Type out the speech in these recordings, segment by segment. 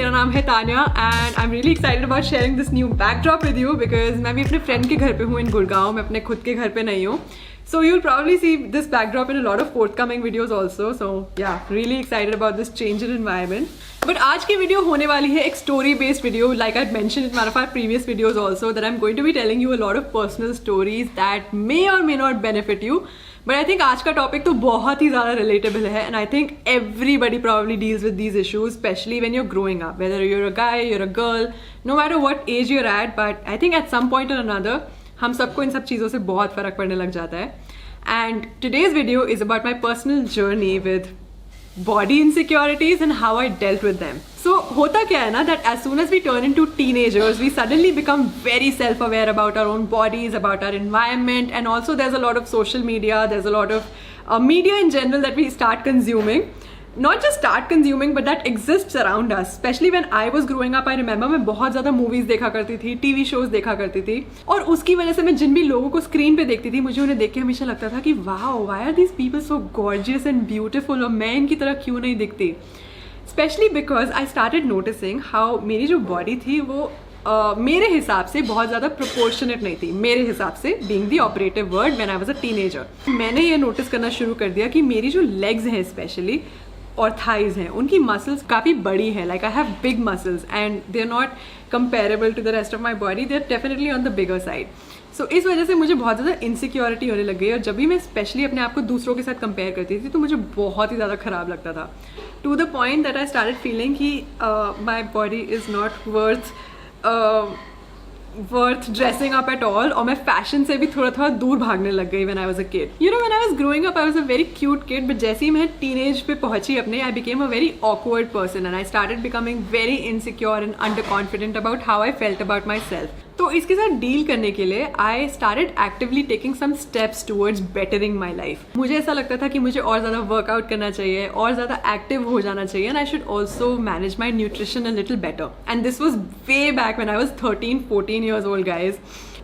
मेरा नाम है Tanya and I am really excited about sharing this new backdrop with you because मैं भी अपने फ्रेंड के घर पे हूँ इन गुड़गांव में, अपने खुद के घर पे नहीं हूँ. So you'll probably see this backdrop in a lot of forthcoming videos also. So yeah, really excited about this change in environment. But आज की वीडियो होने वाली है एक story based video, like I'd mentioned in one of our previous videos also, that I'm going to be telling you a lot of personal stories that may or may not benefit you. But I think आज का topic तो बहुत ही ज़्यादा relatable है, and I think everybody probably deals with these issues, especially when you're growing up. Whether you're a guy, you're a girl, no matter what age you're at, but I think at some point or another हम सबको इन सब चीज़ों से बहुत फ़र्क पड़ने लग जाता है. And today's video is about my personal journey with body insecurities and how I dealt with them. So होता क्या है ना, that as soon as we turn into teenagers we suddenly become very self aware about our own bodies, about our environment, and also there's a lot of social media, there's a lot of media in general that we start consuming. Not just start consuming, but that exists around us. Especially when I was growing up, I remember मैं बहुत ज़्यादा movies देखा करती थी, TV shows देखा करती थी, और उसकी वजह से मैं जिन भी लोगों को स्क्रीन पे देखती थी, मुझे उन्हें देख के हमेशा लगता था कि wow, why are these people so gorgeous and beautiful, और मैं इनकी तरह क्यों नहीं दिखती. Especially because I started noticing how मेरी जो body थी वो मेरे हिसाब से बहुत ज़्यादा प्रोपोर्शनेट नहीं थी. मेरे हिसाब से being the operative word when I was a teenager. मैंने ये नोटिस करना शुरू कर दिया कि मेरी जो legs हैं स्पेशली और थाइज हैं, उनकी मसल्स काफ़ी बड़ी है. Like I have big muscles and they are not comparable to the rest of my body, they are definitely on the bigger side. So इस वजह से मुझे बहुत ज़्यादा इनसिक्योरिटी होने लग गई, और जब भी मैं स्पेशली अपने आप को दूसरों के साथ कंपेयर करती थी तो मुझे बहुत ही ज़्यादा ख़राब लगता था. To the point that I started feeling कि my body is not worth dressing up at all, और मैं फैशन से भी थोड़ा दूर भागने लग गई. When I was a kid, you know, when I was growing up I was a very cute kid, but जैसे ही मैं टीनेज पे पहुंची अपने, I became a very awkward person and I started becoming very insecure and under confident about how I felt about myself. तो इसके साथ deal करने के लिए I started actively taking some steps towards bettering my life. मुझे ऐसा लगता था कि मुझे और ज़्यादा वर्कआउट करना चाहिए, और ज़्यादा एक्टिव हो जाना चाहिए, and I should also manage my nutrition a little better. And this was way back when I was 13-14 years old guys.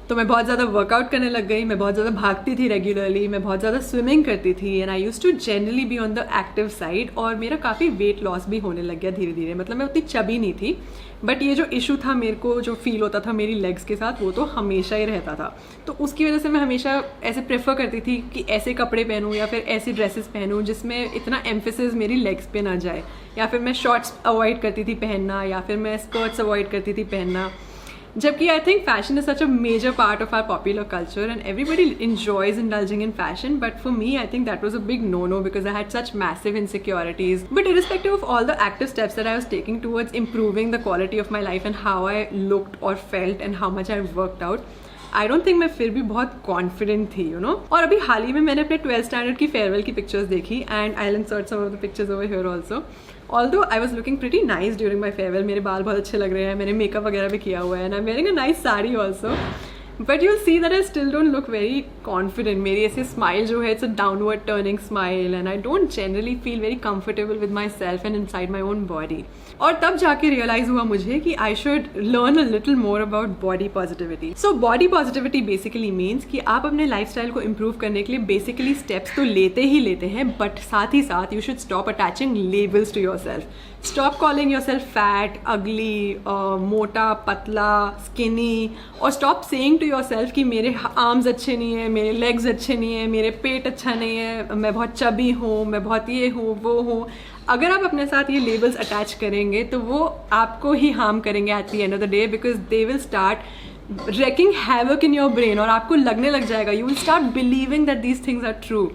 तो मैं बहुत ज़्यादा वर्कआउट करने लग गई, मैं बहुत ज़्यादा भागती थी रेगुलरली, मैं बहुत ज़्यादा स्विमिंग करती थी, and I used to generally be on the active side. और मेरा काफ़ी वेट लॉस भी होने लग गया धीरे धीरे. मतलब मैं उतनी चबी नहीं थी, बट ये जो इशू था मेरे को, जो फील होता था मेरी लेग्स के साथ, वो तो हमेशा ही रहता था. तो उसकी वजह से मैं हमेशा ऐसे प्रेफर करती थी कि ऐसे कपड़े पहनूँ या फिर ऐसी ड्रेसेस पहनूँ जिसमें इतना एम्फेसिस मेरी लेग्स पे ना जाए, या फिर मैं शॉर्ट्स अवॉइड करती थी पहनना, या फिर मैं स्कर्ट्स अवॉइड करती थी पहनना. जबकि I think fashion is such a major part of our popular culture and everybody enjoys indulging in fashion, but for me I think that was a big no-no because I had such massive insecurities. But irrespective of all the active steps that I was taking towards improving the quality of my life and how I looked or felt and how much I worked out, I don't think मैं फिर भी बहुत confident थी, you know. और अभी हाल ही में मैंने अपने 12th स्टैंडर्ड की फेयरवेल की पिक्चर्स देखी, and I will insert some of the pictures over here also. Although I was looking pretty nice during my farewell. मेरे बाल बहुत अच्छे लग रहे हैं, मैंने मेकअप वगैरह भी किया हुआ है, and I am wearing a nice sari also. But you'll see that I still don't look very confident. मेरी ऐसे स्माइल जो है, it's a downward turning smile, and I don't generally feel very comfortable with my self and inside my own body. और तब जाके realise हुआ मुझे कि I should learn a little more about body positivity. So body positivity basically means कि आप अपने lifestyle को इम्प्रूव करने के लिए बेसिकली स्टेप्स तो लेते ही लेते हैं, बट साथ ही साथ you should stop attaching labels to yourself. Stop calling yourself fat, ugly, मोटा, पतला, स्किनी, और stop saying to yourself कि मेरे आर्म्स अच्छे नहीं है, मेरे लेग्स अच्छे नहीं है, मेरे पेट अच्छा नहीं है, मैं बहुत चबी हूँ, मैं बहुत ये हूँ वो हूँ. अगर आप अपने साथ ये लेबल्स अटैच करेंगे तो वो आपको ही हार्म करेंगे at the end of the day, because they will start wreaking havoc in your brain, और आपको लगने लग जाएगा, you will start believing that these things are true,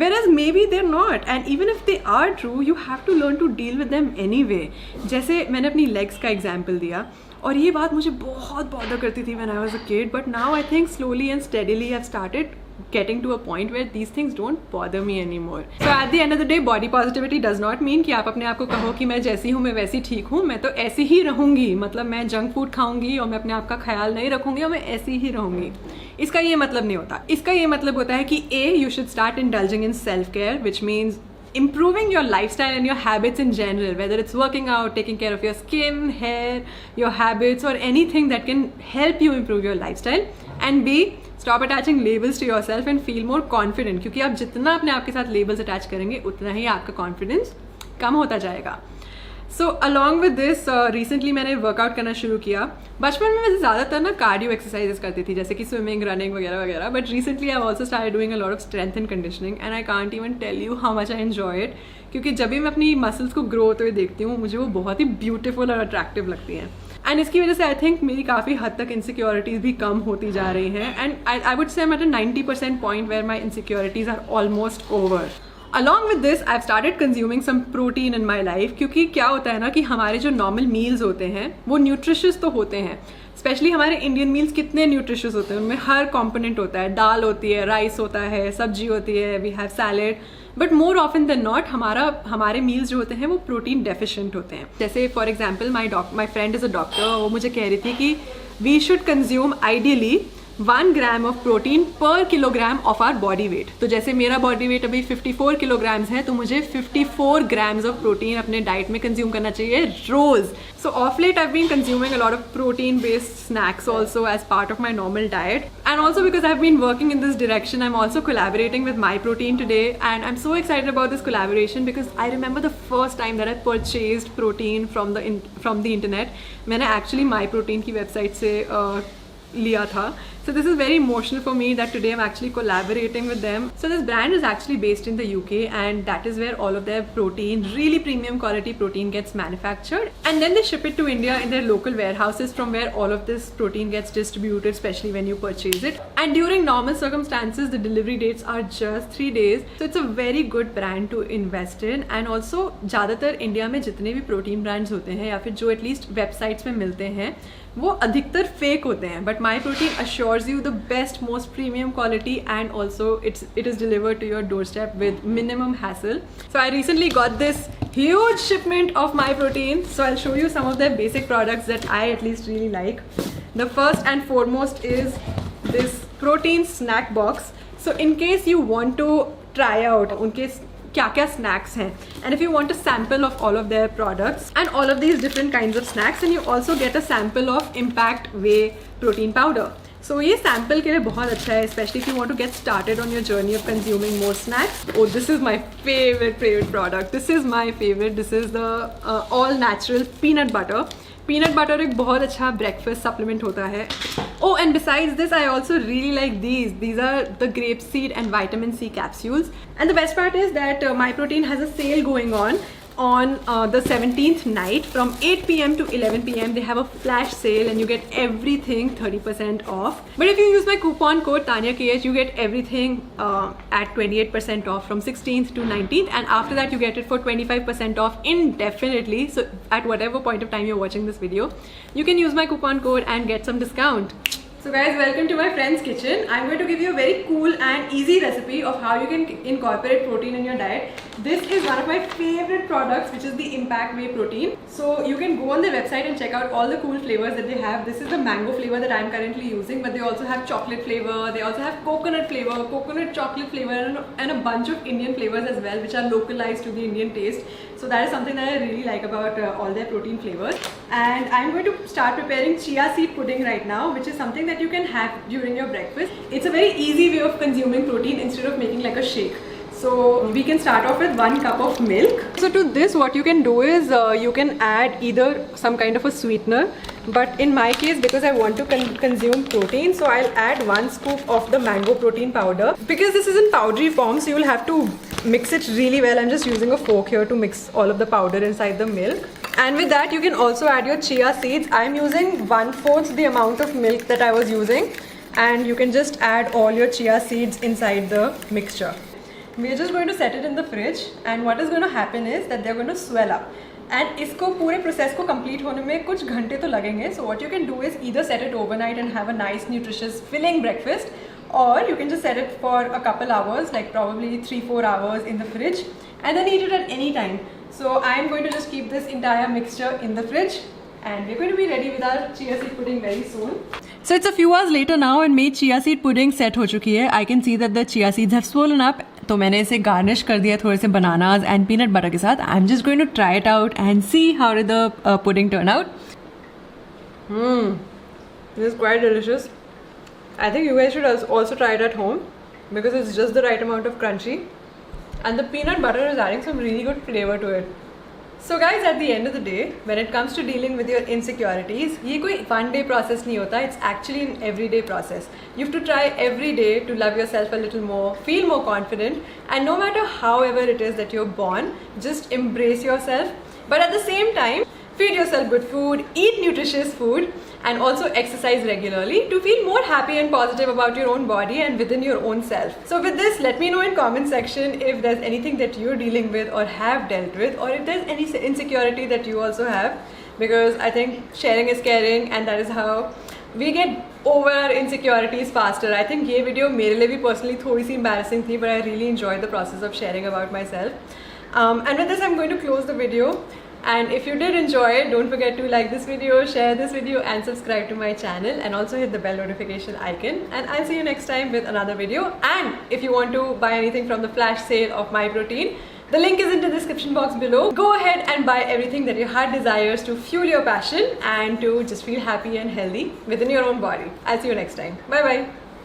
whereas maybe they're not, and even if they are true, you have to learn to deal with them anyway. जैसे मैंने अपनी legs का example दिया, और ये बात मुझे बहुत bother करती थी when I was a kid, but now I think slowly and steadily I've started getting to a point where these things don't bother me anymore. So at the end of the day, body positivity does not mean कि आप अपने आप को कहो कि मैं जैसी हूँ मैं वैसी ठीक हूँ, मैं तो ऐसी ही रहूँगी, मतलब मैं जंक फूड खाऊंगी और मैं अपने आप का ख्याल नहीं रखूँगी और मैं ऐसी ही रहूँगी. इसका ये मतलब नहीं होता. इसका ये मतलब होता है कि you should start indulging in self-care, which means improving your lifestyle and your habits in general, whether it's working out, taking care of your skin, hair, your habits, or anything that can help you improve your lifestyle. And B, stop attaching labels to yourself and feel more confident, क्योंकि आप जितना अपने आप के साथ labels attach करेंगे उतना ही आपका confidence कम होता जाएगा. So along with this recently मैंने वर्कआउट करना शुरू किया. बचपन में मैं ज़्यादातर ना कार्डियो एक्सरसाइजेस करती थी, जैसे कि स्विमिंग, रनिंग वगैरह वगैरह. But recently I also start doing a lot of strength and conditioning and I can't even tell you how much I enjoy it. क्योंकि जब भी मैं अपनी मसल्स को ग्रो होते हुए देखती हूँ, मुझे वो बहुत ही ब्यूटीफुल और अट्रैक्टिव लगती हैं. एंड इसकी वजह से आई थिंक मेरी काफ़ी हद तक इनसिक्योरिटीज़ भी कम होती जा रही हैं. And I would say I am at a 90% point where my insecurities are almost over. Along with this, I've started consuming some protein in my life. क्योंकि क्या होता है ना कि हमारे जो नॉर्मल मील्स होते हैं वो न्यूट्रिशियस तो होते हैं. स्पेशली हमारे इंडियन मील्स कितने न्यूट्रिशियस होते हैं, उनमें हर कंपोनेंट होता है. दाल होती है, राइस होता है, सब्जी होती है, we have salad. But more often than not हमारे मील्स जो होते हैं वो प्रोटीन डेफिशिएंट होते हैं. जैसे for example my friend is a doctor. वो मुझे कह रही थी कि we should consume ideally 1 gram of protein per kilogram of our body weight. तो जैसे मेरा बॉडी वेट अभी 54 किलोग्राम्स है, तो मुझे 54 ग्राम्स ऑफ प्रोटीन अपने डाइट में कंज्यूम करना चाहिए रोज. So of late I have been consuming a lot of protein based snacks also as part of my normal diet. And also because I have been working in this direction, I am also collaborating with my protein today and I am so excited about this collaboration because I remember the first time that I purchased protein from the internet. मैंने actually my protein की website से लिया था. So this is very emotional for me that today I'm actually collaborating with them. So this brand is actually based in the UK and that is where all of their protein, really premium quality protein gets manufactured. And then they ship it to India in their local warehouses from where all of this protein gets distributed, especially when you purchase it. And during normal circumstances, the delivery dates are just 3 days. So it's a very good brand to invest in. And also, ज़्यादातर India में जितने भी protein brands होते हैं या फिर जो at least websites में मिलते हैं वो अधिकतर फेक होते हैं. But my protein assures you the best, most premium quality and also it is delivered to your doorstep with minimum hassle. So I recently got this huge shipment of my protein. So I'll show you some of their basic products that I at least really like. The first and foremost is this protein snack box. So in case you want to try out उनके क्या क्या snacks हैं and if you want a sample of all of their products and all of these different kinds of snacks and you also get a sample of impact whey protein powder. So ये sample के लिए बहुत अच्छा है, specially if you want to get started on your journey of consuming more snacks. Oh this is my favourite product. This is my favourite. This is the all natural peanut butter. Peanut butter एक बहुत अच्छा breakfast supplement होता है. Oh, and besides this, I also really like these. These are the grape seed and vitamin C capsules. And the best part is that My Protein has a sale going on the 17th night from 8 p.m. to 11 p.m. They have a flash sale and you get everything 30% off. But if you use my coupon code TanyaKH, you get everything at 28% off from 16th to 19th. And after that, you get it for 25% off indefinitely. So at whatever point of time you're watching this video, you can use my coupon code and get some discount. So guys, welcome to my friend's kitchen. I'm going to give you a very cool and easy recipe of how you can incorporate protein in your diet. This is one of my favorite products, which is the Impact Whey Protein. So you can go on their website and check out all the cool flavors that they have. This is the mango flavor that I'm currently using, but they also have chocolate flavor. They also have coconut flavor, coconut chocolate flavor, and a bunch of Indian flavors as well, which are localized to the Indian taste. So that is something that I really like about all their protein flavors. And I'm going to start preparing chia seed pudding right now, which is something that you can have during your breakfast. It's a very easy way of consuming protein instead of making like a shake. So we can start off with 1 cup of milk. So to this, what you can do is you can add either some kind of a sweetener, but in my case, because I want to consume protein, so I'll add 1 scoop of the mango protein powder. Because this is in powdery form, so you'll have to mix it really well. I'm just using a fork here to mix all of the powder inside the milk. And with that, you can also add your chia seeds. I'm using 1/4 the amount of milk that I was using, and you can just add all your chia seeds inside the mixture. We're just going to set it in the fridge, and what is going to happen is that they're going to swell up. And इसको पूरे process को complete होने में कुछ घंटे तो लगेंगे. So what you can do is either set it overnight and have a nice nutritious filling breakfast, or you can just set it for a couple hours, like probably 3-4 hours in the fridge, and then eat it at any time. So I'm going to just keep this entire mixture in the fridge, and we're going to be ready with our chia seed pudding very soon. So it's a few hours later now, and मेरी chia seed pudding set हो चुकी है. I can see that the chia seeds have swollen up. तो मैंने इसे garnish कर दिया थोड़े से बनानाज एंड पीनट बटर के साथ. I am just going to try it out and see how did the pudding turn out. This is quite delicious. I think you guys should also try it at home because it's just the right amount of crunchy, and the peanut butter is adding some really good flavor to it. So guys, at the end of the day, when it comes to dealing with your insecurities, ये कोई one day process नहीं होता. It's actually an everyday process. You have to try every day to love yourself a little more, feel more confident, and no matter however it is that you're born, just embrace yourself. But at the same time, feed yourself good food, eat nutritious food, and also exercise regularly to feel more happy and positive about your own body and within your own self. So with this, let me know in comment section if there's anything that you're dealing with or have dealt with, or if there's any insecurity that you also have, because I think sharing is caring, and that is how we get over our insecurities faster. I think ये video मेरे लिए भी personally थोड़ी सी embarrassing थी, but I really enjoyed the process of sharing about myself. And with this, I'm going to close the video. And if you did enjoy it, don't forget to like this video, share this video, and subscribe to my channel, and also hit the bell notification icon. And I'll see you next time with another video. And if you want to buy anything from the flash sale of MyProtein, the link is in the description box below. Go ahead and buy everything that your heart desires to fuel your passion and to just feel happy and healthy within your own body. I'll see you next time. Bye bye.